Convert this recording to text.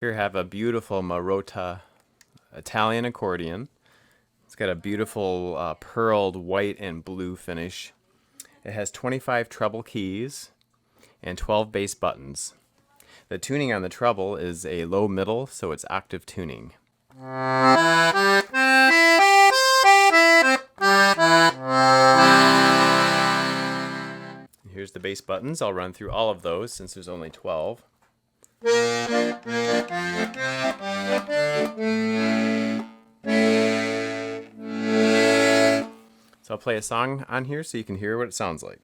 Here I have a beautiful Marotta Italian accordion. It's got a beautiful pearled white and blue finish. It has 25 treble keys and 12 bass buttons. The tuning on the treble is a low middle, so it's octave tuning. Here's the bass buttons. I'll run through all of those since there's only 12. So I'll play a song on here so you can hear what it sounds like.